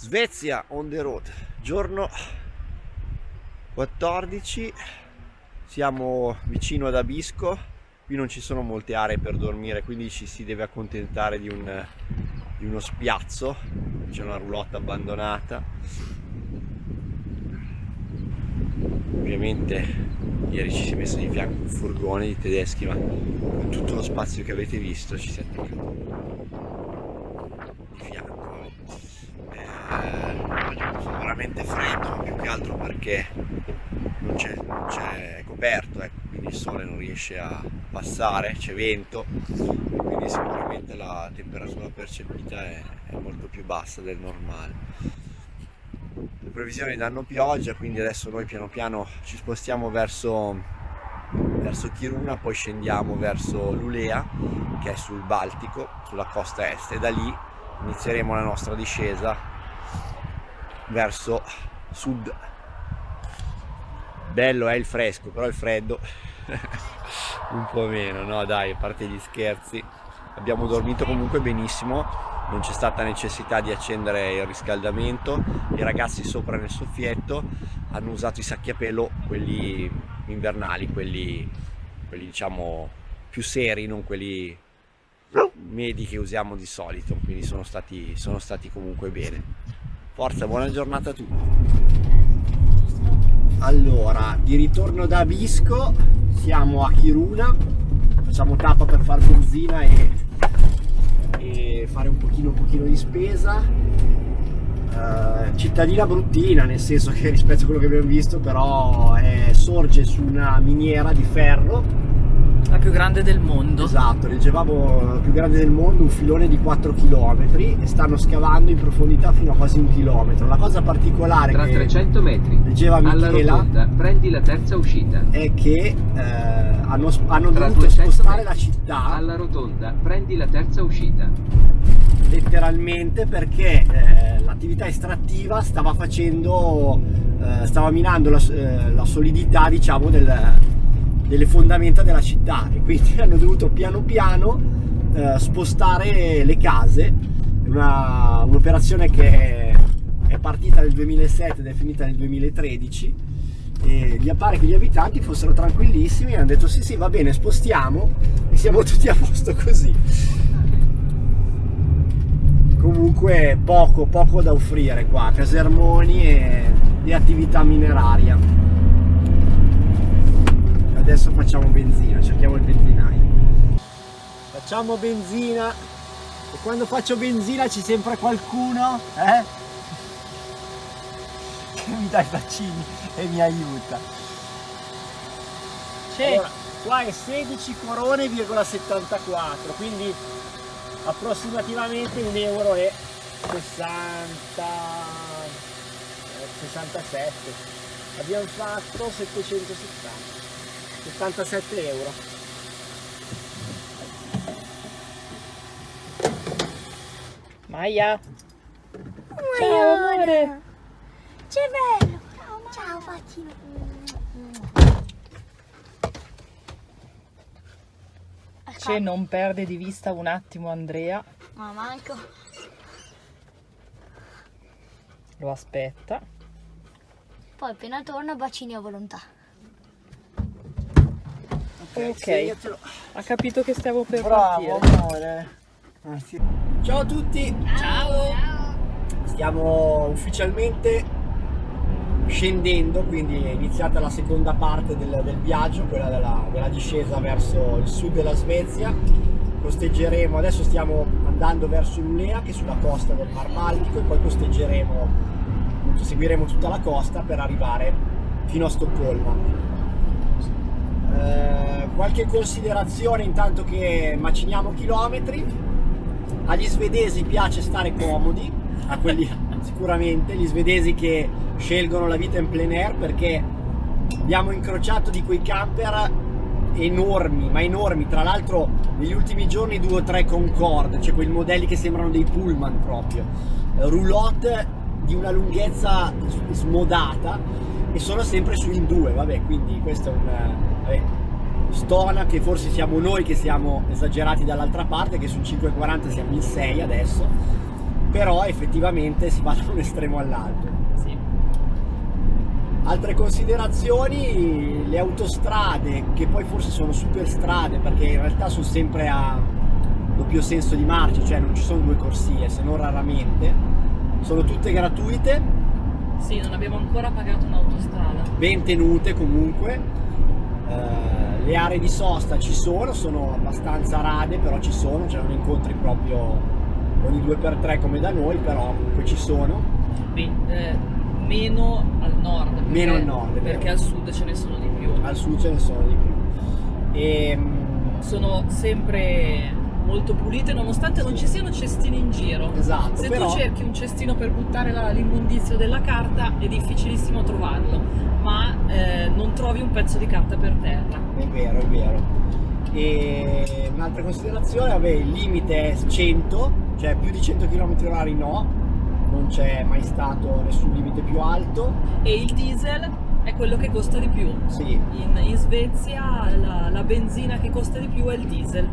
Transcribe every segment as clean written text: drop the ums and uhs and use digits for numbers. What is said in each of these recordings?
Svezia on the road, giorno 14, siamo vicino ad Abisko. Qui non ci sono molte aree per dormire, quindi ci si deve accontentare di uno spiazzo. C'è una roulotte abbandonata. Ovviamente ieri ci si è messo di fianco un furgone di tedeschi, ma con tutto lo spazio che avete visto ci si è attaccato di fianco. Fa veramente freddo, più che altro perché non c'è coperto, ecco, quindi il sole non riesce a passare, c'è vento, quindi sicuramente la temperatura percepita è molto più bassa del normale. Le previsioni danno pioggia, quindi adesso noi piano piano ci spostiamo verso Kiruna, poi scendiamo verso Lulea, che è sul Baltico, sulla costa est, e da lì inizieremo la nostra discesa verso sud. Bello è il fresco, però il freddo un po' meno, no dai, a parte gli scherzi. Abbiamo dormito comunque benissimo, non c'è stata necessità di accendere il riscaldamento. I ragazzi sopra nel soffietto hanno usato i sacchi a pelo, quelli invernali, quelli diciamo più seri, non quelli medi che usiamo di solito, quindi sono stati comunque bene. Forza, buona giornata a tutti. Allora, di ritorno da Abisko, siamo a Kiruna, facciamo tappa per far benzina e fare un pochino di spesa. Cittadina bruttina, nel senso che rispetto a quello che abbiamo visto, però sorge su una miniera di ferro. La più grande del mondo. Esatto, leggevamo la più grande del mondo, un filone di 4 km e stanno scavando in profondità fino a quasi 1 chilometro. La cosa particolare tra che 300 metri leggeva alla Michela rotonda prendi la terza uscita. È che hanno Tra dovuto 200 spostare metri la città alla rotonda prendi la terza uscita. letteralmente perché l'attività estrattiva stava minando la solidità, diciamo, delle fondamenta della città, e quindi hanno dovuto piano piano spostare le case. Un'operazione che è partita nel 2007 ed è finita nel 2013, e gli pare che gli abitanti fossero tranquillissimi e hanno detto sì va bene, spostiamo e siamo tutti a posto così. Comunque poco da offrire qua, casermoni e attività mineraria. Adesso facciamo benzina, cerchiamo il benzinaio. Facciamo benzina, e quando faccio benzina c'è sempre qualcuno che mi dà i bacini e mi aiuta. Allora, qua è 16 corone,74, quindi approssimativamente €1,67. Abbiamo fatto 77 euro. Maia, Ciao amore. Che bello. Ciao bacino. c'è, non perde di vista un attimo Andrea, Ma manco. lo aspetta. Poi appena torna bacini a volontà. Ok, Segnatelo. ha capito che stiamo per Bravo partire. amore. Ciao a tutti. Ciao. Stiamo ufficialmente scendendo, quindi è iniziata la seconda parte del viaggio, quella della discesa verso il sud della Svezia. Costeggeremo, adesso stiamo andando verso Lulea, che è sulla costa del Mar Baltico, e poi costeggeremo, appunto, seguiremo tutta la costa per arrivare fino a Stoccolma. Qualche considerazione intanto che maciniamo chilometri. Agli svedesi piace stare comodi, a quelli sicuramente, gli svedesi che scelgono la vita in plein air, perché abbiamo incrociato di quei camper enormi, ma enormi. Tra l'altro negli ultimi giorni 2 o 3 Concorde, cioè quei modelli che sembrano dei pullman proprio, roulotte di una lunghezza smodata, e sono sempre su in 2, vabbè, quindi questo è stona che forse siamo noi che siamo esagerati dall'altra parte, che su 540 siamo in 6 adesso. però effettivamente si va da un estremo all'altro. Sì. Altre considerazioni, le autostrade, che poi forse sono superstrade perché in realtà sono sempre a doppio senso di marcia, cioè non ci sono due corsie, se non raramente, sono tutte gratuite, Sì, non abbiamo ancora pagato un'autostrada. ben tenute comunque. Le aree di sosta ci sono abbastanza rade, però ci sono, cioè non incontri proprio ogni 2x3 come da noi, però comunque ci sono. Beh, meno al nord, perché, Meno al nord, è vero. perché al sud ce ne sono di più. Al sud ce ne sono di più. E, Sono sempre molto pulite nonostante non ci siano cestini in giro. esatto, Se però tu cerchi un cestino per buttare l'immondizio della carta è difficilissimo trovarlo, ma non trovi un pezzo di carta per terra. è vero, è vero. E un'altra considerazione, vabbè, il limite è 100, cioè più di 100 km/h no, non c'è mai stato nessun limite più alto. E il diesel è quello che costa di più. Sì, In Svezia la benzina che costa di più è il diesel.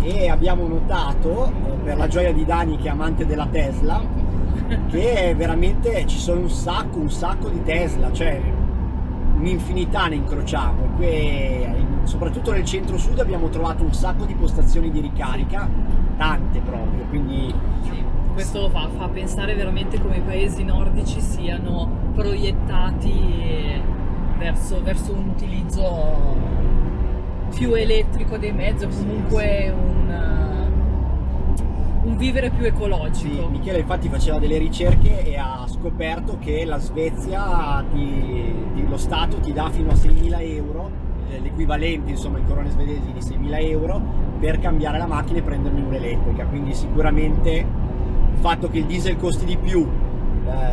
e abbiamo notato, per la gioia di Dani che è amante della Tesla, che veramente ci sono un sacco di Tesla, cioè un'infinità ne incrociamo. Soprattutto nel centro-sud abbiamo trovato un sacco di postazioni di ricarica, tante proprio, quindi Sì, questo fa pensare veramente come i paesi nordici siano proiettati verso un utilizzo più elettrico dei mezzi, o comunque un vivere più sì, ecologico. Michele infatti faceva delle ricerche e ha scoperto che la Svezia, lo Stato ti dà fino a 6.000 euro, l'equivalente insomma in corone svedesi di 6.000 euro, per cambiare la macchina e prenderne un'elettrica. Quindi sicuramente il fatto che il diesel costi di più,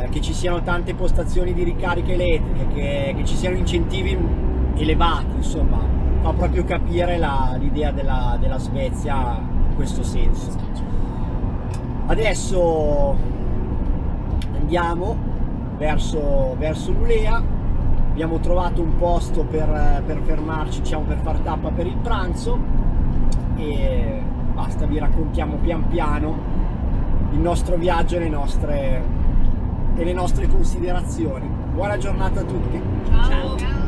che ci siano tante postazioni di ricarica elettriche, che ci siano incentivi elevati, insomma, fa proprio capire l'idea della Svezia in questo senso. Adesso andiamo verso Lulea, abbiamo trovato un posto per fermarci, diciamo, per far tappa per il pranzo, e basta, vi raccontiamo pian piano il nostro viaggio e le nostre considerazioni. Buona giornata a tutti! Ciao.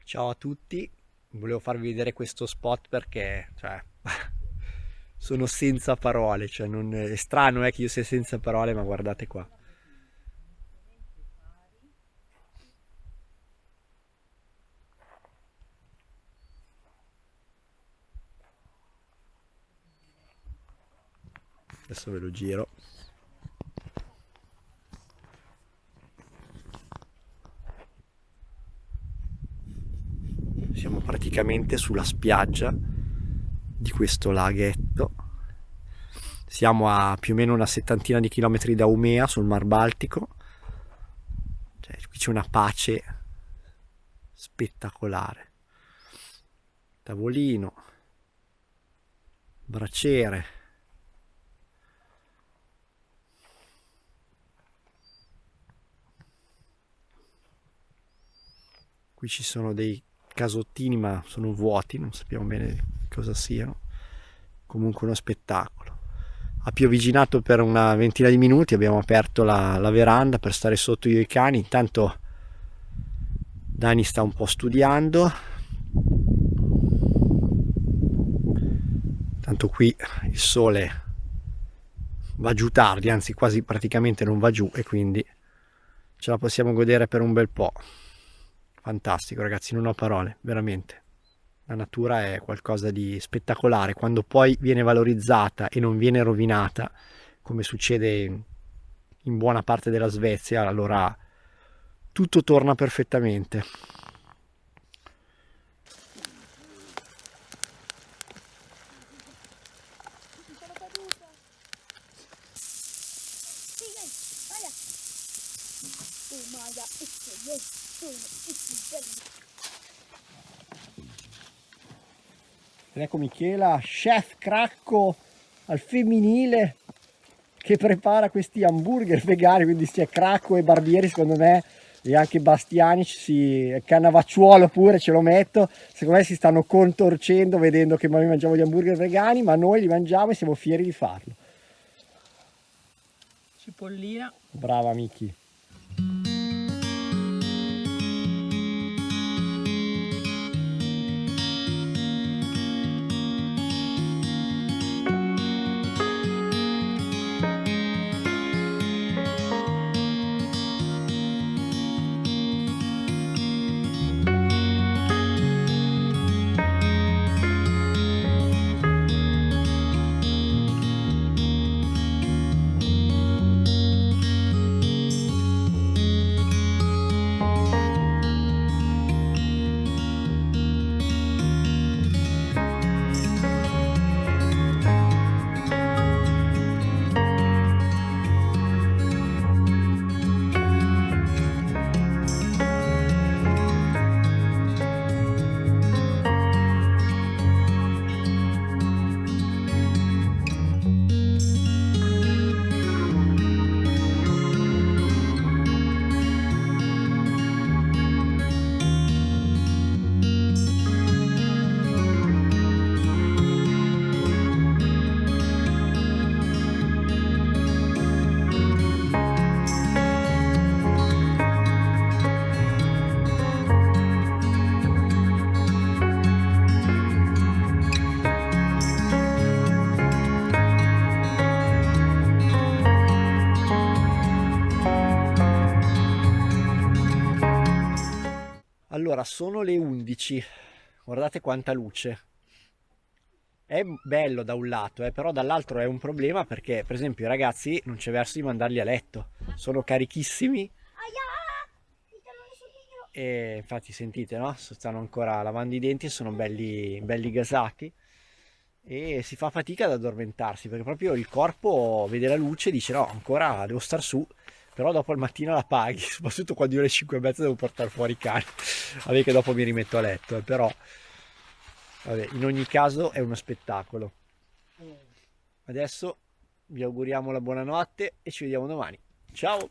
Ciao a tutti, volevo farvi vedere questo spot perché, cioè, sono senza parole, cioè è strano che io sia senza parole, ma guardate qua. Adesso ve lo giro. Siamo praticamente sulla spiaggia di questo laghetto. Siamo a più o meno una settantina di chilometri da Umea, sul Mar Baltico. Cioè, qui c'è una pace spettacolare. Tavolino, braciere. Qui ci sono dei casottini, ma sono vuoti, non sappiamo bene cosa siano. Comunque uno spettacolo. Ha pioviginato per una ventina di minuti, abbiamo aperto la veranda per stare sotto io e i cani. Intanto Dani sta un po' studiando. Tanto qui il sole va giù tardi, anzi quasi praticamente non va giù, e quindi ce la possiamo godere per un bel po'. Fantastico ragazzi, non ho parole, veramente. La natura è qualcosa di spettacolare quando poi viene valorizzata e non viene rovinata, come succede in buona parte della Svezia, allora tutto torna perfettamente. Ed ecco Michela, chef cracco al femminile, che prepara questi hamburger vegani, quindi sia Cracco e Barbieri secondo me, e anche Bastiani, Cannavacciuolo pure ce lo metto, secondo me si stanno contorcendo vedendo che noi mangiamo gli hamburger vegani, ma noi li mangiamo e siamo fieri di farlo. Cipollina. Brava Miki. Allora, sono le 11, guardate quanta luce. È bello da un lato, però dall'altro è un problema perché, per esempio, i ragazzi non c'è verso di mandarli a letto. Sono carichissimi e infatti sentite, no? Stanno ancora lavando i denti e sono belli, belli gasati e si fa fatica ad addormentarsi perché proprio il corpo vede la luce e dice no, ancora devo star su. Però dopo al mattino la paghi, soprattutto quando io alle 5:30 devo portare fuori i cani. Vabbè che dopo mi rimetto a letto, però vabbè, in ogni caso è uno spettacolo. Adesso vi auguriamo la buonanotte e ci vediamo domani. Ciao!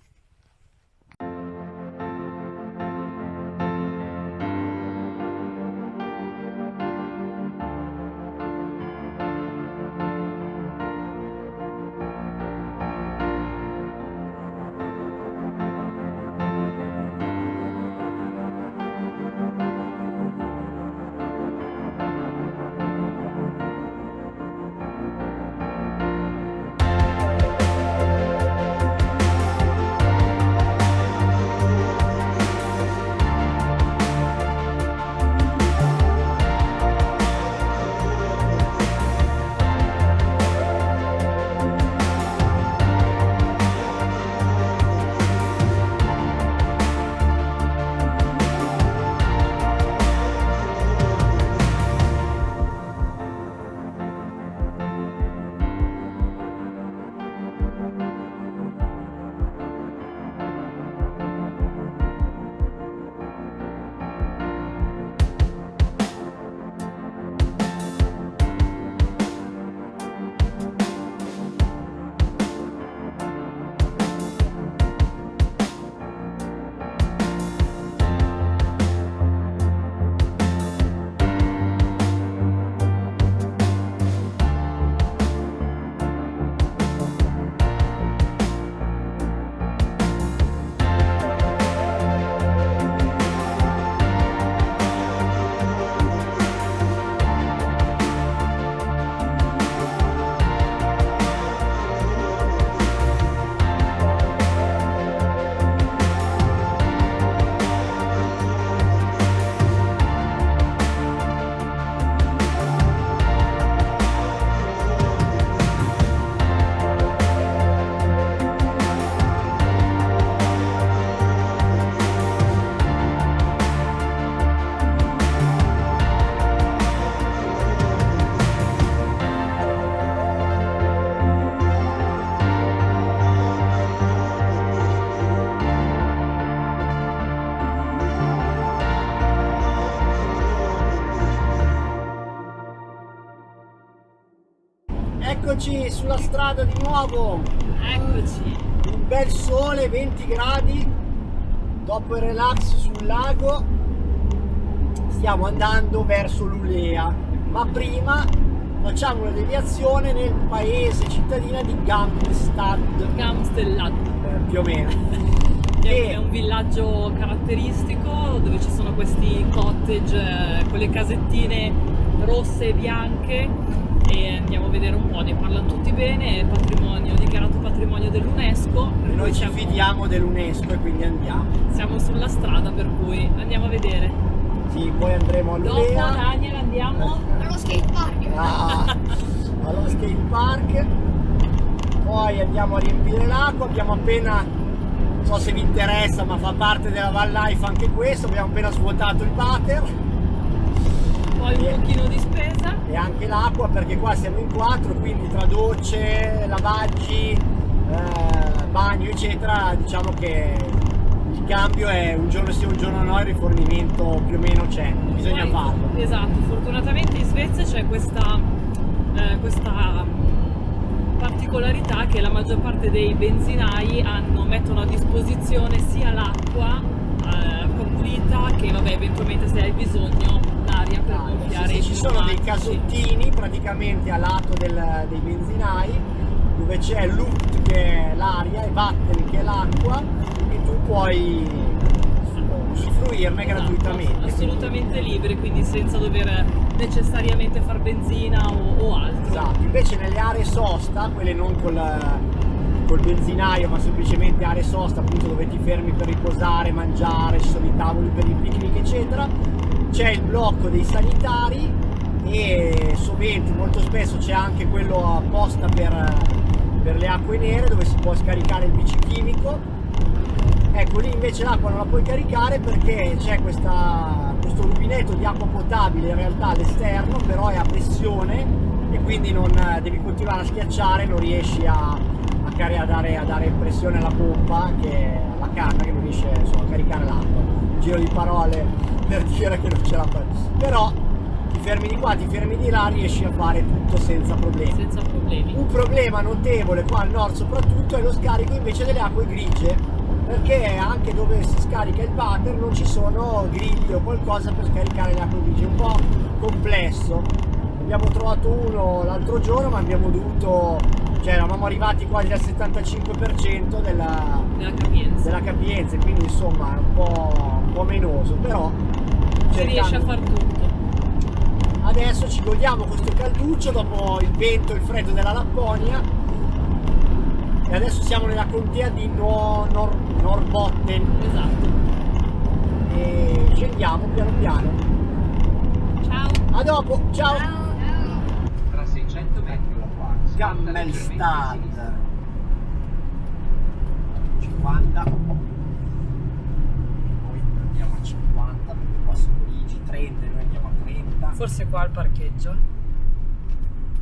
Eccoci sulla strada di nuovo, Eccoci. un bel sole, 20 gradi, dopo il relax sul lago stiamo andando verso Lulea, ma prima facciamo una deviazione nel paese cittadina di Gamstad, Gamstellat. più o meno. È un villaggio caratteristico dove ci sono questi cottage con le casettine rosse e bianche e andiamo a vedere un po', ne parlano tutti bene, è patrimonio, dichiarato patrimonio dell'UNESCO. Noi ci fidiamo dell'UNESCO e quindi andiamo. Siamo sulla strada, per cui andiamo a vedere. Sì, poi andremo a Dopo Lulea. Daniel andiamo Allo skate park. Allo skate park, poi andiamo a riempire l'acqua. Abbiamo appena, non so se vi interessa, ma fa parte della van life anche questo, abbiamo appena svuotato il water poi un pochino di spesa. e anche l'acqua, perché qua siamo in 4, quindi tra docce, lavaggi, bagno eccetera, diciamo che il cambio è un giorno sì un giorno no, il rifornimento più o meno c'è, bisogna Poi, farlo. esatto, fortunatamente in Svezia c'è questa particolarità che la maggior parte dei benzinai mettono a disposizione sia l'acqua pulita che vabbè, eventualmente se hai bisogno l'aria per gonfiare Sì, i ci sono dei pneumatici. casottini praticamente a lato dei benzinai dove c'è Luft che è l'aria e Vatten che è l'acqua e tu puoi usufruirne Esatto, gratuitamente. assolutamente liberi, quindi senza dover necessariamente far benzina o altro. Esatto, invece nelle aree sosta, quelle non col benzinaio ma semplicemente aree sosta, appunto dove ti fermi per riposare, mangiare, ci sono i tavoli per il picnic eccetera, c'è il blocco dei sanitari e sovente, molto spesso c'è anche quello apposta per le acque nere dove si può scaricare il bicichimico. Ecco, lì invece l'acqua non la puoi caricare perché c'è questo rubinetto di acqua potabile in realtà all'esterno, però è a pressione e quindi non devi continuare a schiacciare, non riesci a dare pressione alla pompa, alla canna, che non riesce insomma, a caricare l'acqua. Giro di parole per dire che non ce la fai. Però ti fermi di qua, ti fermi di là, riesci a fare tutto senza problemi. Senza problemi. Un problema notevole qua al nord soprattutto è lo scarico invece delle acque grigie, perché anche dove si scarica il water non ci sono griglie o qualcosa per scaricare le acque grigie, è un po' complesso. Abbiamo trovato uno l'altro giorno ma abbiamo dovuto, cioè eravamo arrivati quasi al 75% della capienza, quindi insomma è un po' menoso, però Si riesce a far tutto. adesso ci godiamo questo calduccio dopo il vento e il freddo della Lapponia e adesso siamo nella contea di Norrbotten Esatto. e scendiamo piano piano. Ciao. A dopo, ciao! Tra 600 metri scatta leggermente a Gammelstad sinistra. 50, noi andiamo a 50 perché qua sono Luigi 30 e noi andiamo a 30. Forse qua al parcheggio.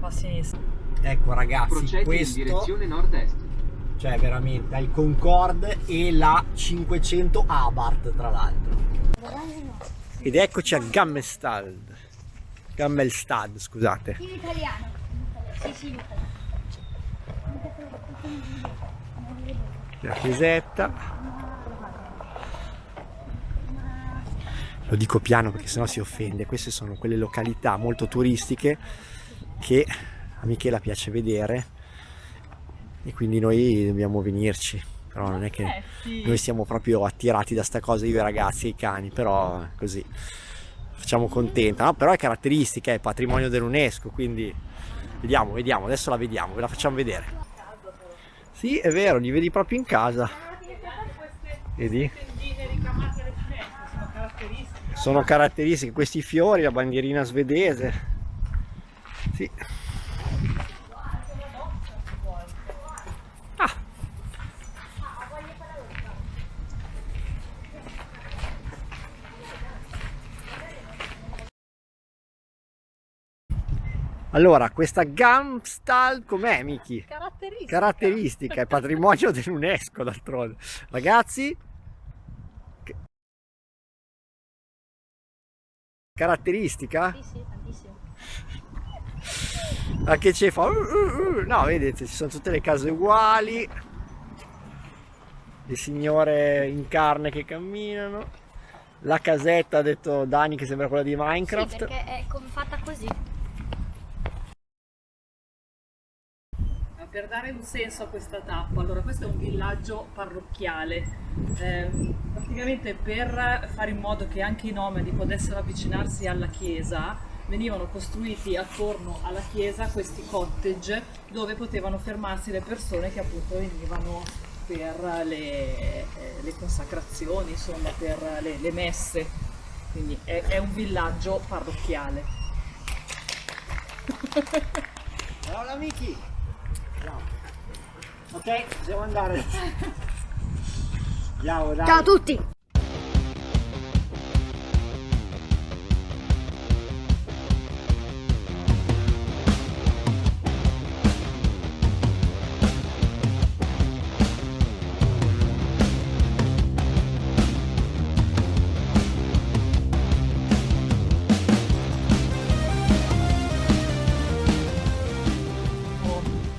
A sinistra. Ecco ragazzi, Procedi in questo direzione nord-est. cioè veramente il Concorde e la 500 Abarth tra l'altro. Ed eccoci a Gammelstad, scusate. In italiano. Sì, in italiano. La chiesetta. Lo dico piano perché sennò si offende. Queste sono quelle località molto turistiche che a Michela piace vedere e quindi noi dobbiamo venirci. Però non è che Sì. noi siamo proprio attirati da sta cosa, io e i ragazzi e i cani, però così facciamo contenta. No, però è caratteristica, è patrimonio dell'UNESCO, quindi vediamo, adesso la vediamo, ve la facciamo vedere. Sì, è vero, li vedi proprio in casa. Vedi? Tendine ricamate alle finestre sono caratteristiche. Sono caratteristiche questi fiori, la bandierina svedese. Sì. Ah. Allora, questa Gamstad com'è, Miki? Caratteristiche. Caratteristica, è patrimonio dell'UNESCO d'altronde. Ragazzi, caratteristica? Sì, tantissimo. Ma che ci fa? No, vedete, ci sono tutte le case uguali, le signore in carne che camminano, la casetta, ha detto Dani, che sembra quella di Sì, Minecraft. perché è come fatta così. Per dare un senso a questa tappa, allora questo è un villaggio parrocchiale, praticamente per fare in modo che anche i nomadi potessero avvicinarsi alla chiesa, venivano costruiti attorno alla chiesa questi cottage dove potevano fermarsi le persone che appunto venivano per le consacrazioni, insomma per le messe, quindi è un villaggio parrocchiale. Ciao amici! Ciao. Ok, possiamo andare. Andiamo, dai. Ciao a tutti!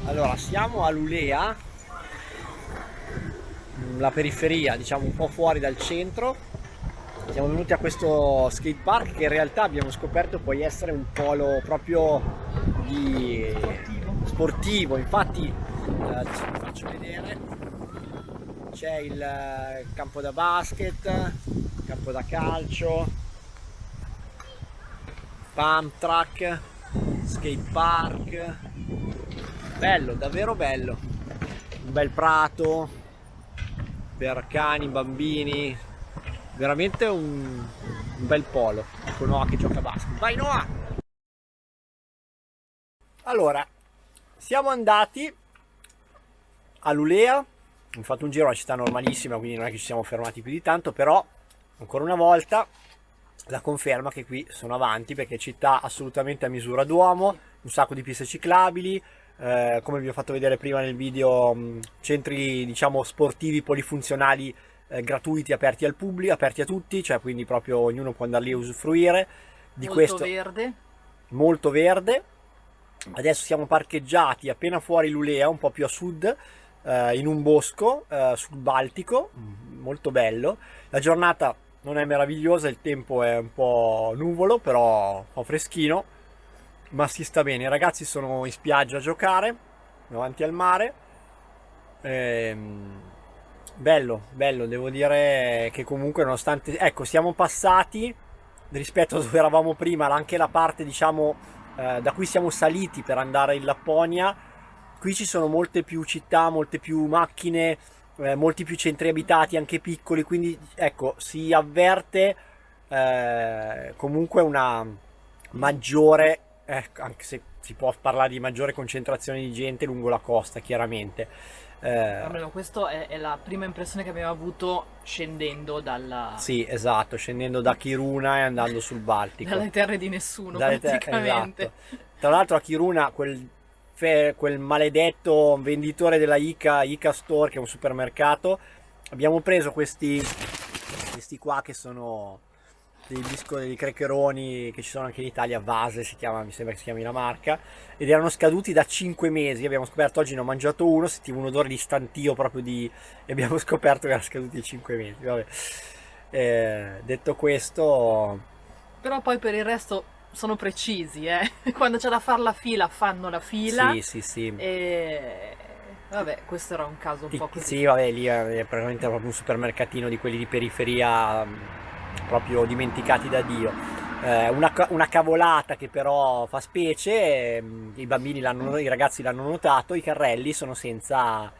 Allora, siamo a Lulea, la periferia, diciamo un po' fuori dal centro. Siamo venuti a questo skate park che in realtà abbiamo scoperto poi essere un polo proprio di sportivo. Infatti, adesso vi faccio vedere, c'è il campo da basket, campo da calcio, pump track, skate park. Bello, davvero bello, un bel prato per cani, bambini, veramente un bel polo, con Noah che gioca a basket. Vai Noah! Allora, siamo andati a Lulea, abbiamo fatto un giro, una città normalissima, quindi non è che ci siamo fermati più di tanto, però ancora una volta la conferma che qui sono avanti, perché città assolutamente a misura d'uomo, un sacco di piste ciclabili, come vi ho fatto vedere prima nel video, centri diciamo sportivi polifunzionali gratuiti, aperti al pubblico, aperti a tutti, cioè quindi proprio ognuno può andare lì a usufruire di Molto questo. verde. Molto verde. Adesso siamo parcheggiati appena fuori Lulea, un po' più a sud, in un bosco sul Baltico, molto bello. La giornata non è meravigliosa, il tempo è un po' nuvolo, però fa freschino, ma si sta bene. I ragazzi sono in spiaggia a giocare davanti al mare. Bello, bello, devo dire che comunque nonostante, ecco, siamo passati rispetto a dove eravamo prima, anche la parte diciamo da cui siamo saliti per andare in Lapponia. Qui ci sono molte più città, molte più macchine, molti più centri abitati, anche piccoli, quindi ecco, si avverte comunque una maggiore, anche se si può parlare di maggiore concentrazione di gente lungo la costa, chiaramente. Almeno questa è la prima impressione che abbiamo avuto scendendo Sì, esatto, scendendo da Kiruna e andando sul Baltico. dalle terre di nessuno, Esatto. praticamente. Tra l'altro a Kiruna quel maledetto venditore della Ica Store, che è un supermercato, abbiamo preso questi qua che sono dei crackeroni che ci sono anche in Italia, Vase si chiama, mi sembra che si chiami la marca, ed erano scaduti da 5 mesi. Abbiamo scoperto, oggi ne ho mangiato uno, sentivo un odore di stantio proprio e abbiamo scoperto che erano scaduti 5 mesi. Vabbè. Detto questo, Però poi per il resto sono precisi, quando c'è da fare la fila fanno la fila. sì. E vabbè, questo era un caso un po' così. Sì, vabbè, lì è praticamente proprio un supermercatino di quelli di periferia, proprio dimenticati da Dio. Una cavolata che però fa specie, i ragazzi l'hanno notato, i carrelli sono senza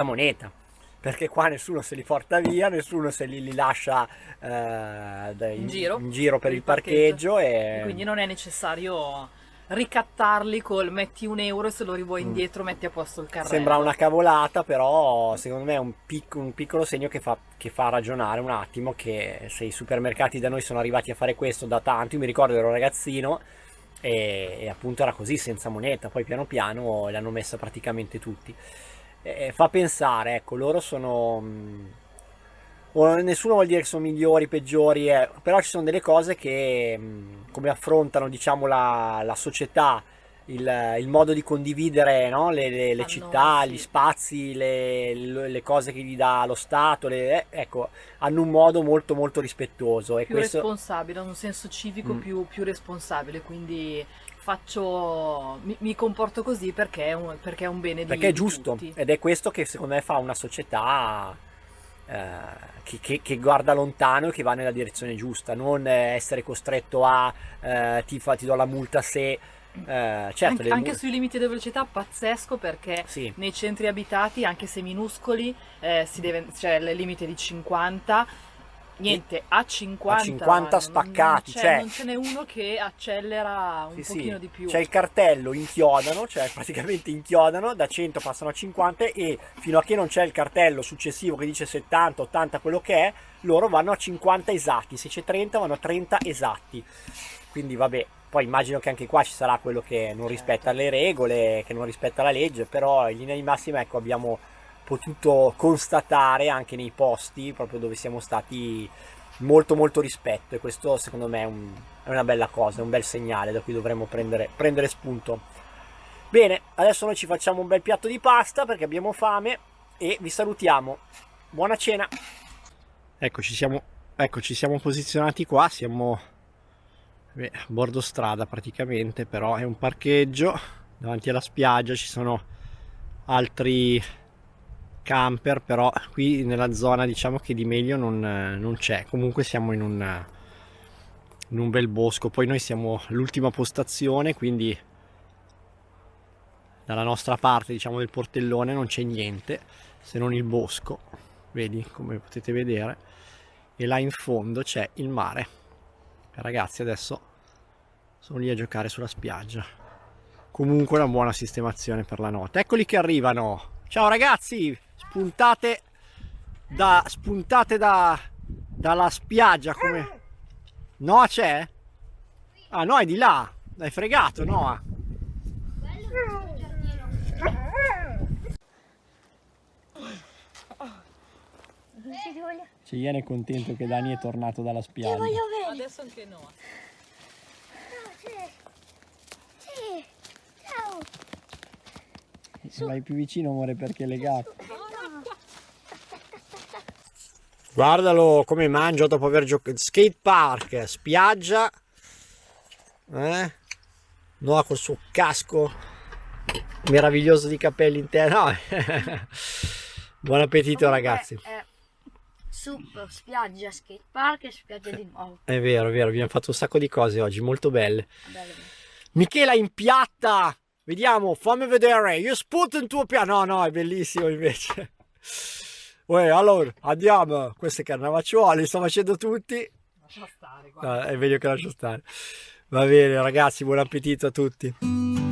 moneta, perché qua nessuno se li porta via, nessuno se li lascia in giro per il parcheggio, e quindi non è necessario ricattarli col metti €1 e se lo rivuoi indietro metti a posto il carrello. Sembra una cavolata, però secondo me è un piccolo segno che fa ragionare un attimo, che se i supermercati da noi sono arrivati a fare questo da tanto, io mi ricordo ero ragazzino e appunto era così, senza moneta, poi piano piano l'hanno messa praticamente tutti. Fa pensare, ecco, loro sono... nessuno vuol dire che sono migliori, peggiori, però ci sono delle cose che come affrontano diciamo la società il modo di condividere, no? Le città, sì. gli spazi, le cose che gli dà lo Stato, ecco, hanno un modo molto molto rispettoso e Più questo responsabile, hanno un senso civico Mm. più responsabile, quindi mi comporto così perché è un bene perché è di giusto tutti. ed è questo che secondo me fa una società che guarda lontano e che va nella direzione giusta, non essere costretto a ti do la multa se certo Anche sui limiti di velocità pazzesco, perché sì. nei centri abitati, anche se minuscoli, c'è il limite di 50. Niente, a 50, A 50 spaccati, cioè non ce n'è uno che accelera un sì, pochino sì. di più. C'è il cartello, inchiodano, cioè praticamente inchiodano, da 100 passano a 50 e fino a che non c'è il cartello successivo che dice 70, 80, quello che è, loro vanno a 50 esatti, se c'è 30 vanno a 30 esatti. Quindi vabbè, poi immagino che anche qua ci sarà quello che non rispetta le regole, che non rispetta la legge, però in linea di massima ecco abbiamo potuto constatare anche nei posti proprio dove siamo stati molto molto rispetto e questo secondo me è una bella cosa, è un bel segnale da cui dovremmo prendere spunto. Bene, adesso noi ci facciamo un bel piatto di pasta perché abbiamo fame e vi salutiamo. Buona cena! Ecco, ci siamo posizionati qua, siamo a bordo strada praticamente, però è un parcheggio davanti alla spiaggia, ci sono altri camper, però qui nella zona diciamo che di meglio non c'è. Comunque siamo in un bel bosco, poi noi siamo l'ultima postazione, quindi dalla nostra parte diciamo del portellone non c'è niente se non il bosco, vedi come potete vedere, e là in fondo c'è il mare. I ragazzi adesso sono lì a giocare sulla spiaggia. Comunque una buona sistemazione per la notte. Eccoli che arrivano. Ciao ragazzi, spuntate dalla spiaggia come... Noah c'è? Ah, Noah è di là. L'hai fregato, Noah. Ian è contento che Dani è tornato dalla spiaggia. Ti voglio bene. Adesso anche no. Sì. Ciao. Vai più vicino, amore, perché è legato. Guardalo come mangia dopo aver giocato. Skate park, spiaggia. Noah col suo casco meraviglioso di capelli interni. No. Buon appetito ragazzi. Super, spiaggia, skate park e spiaggia di nuovo. È vero, abbiamo fatto un sacco di cose oggi, molto belle. Bello. Michela in piatta. Vediamo, fammi vedere. Io sputo il tuo piano. No, è bellissimo invece. Uè, allora, andiamo. Queste carnavacciuole li sto facendo tutti. Lascia stare, guarda. È meglio che lascio stare. Va bene, ragazzi, buon appetito a tutti.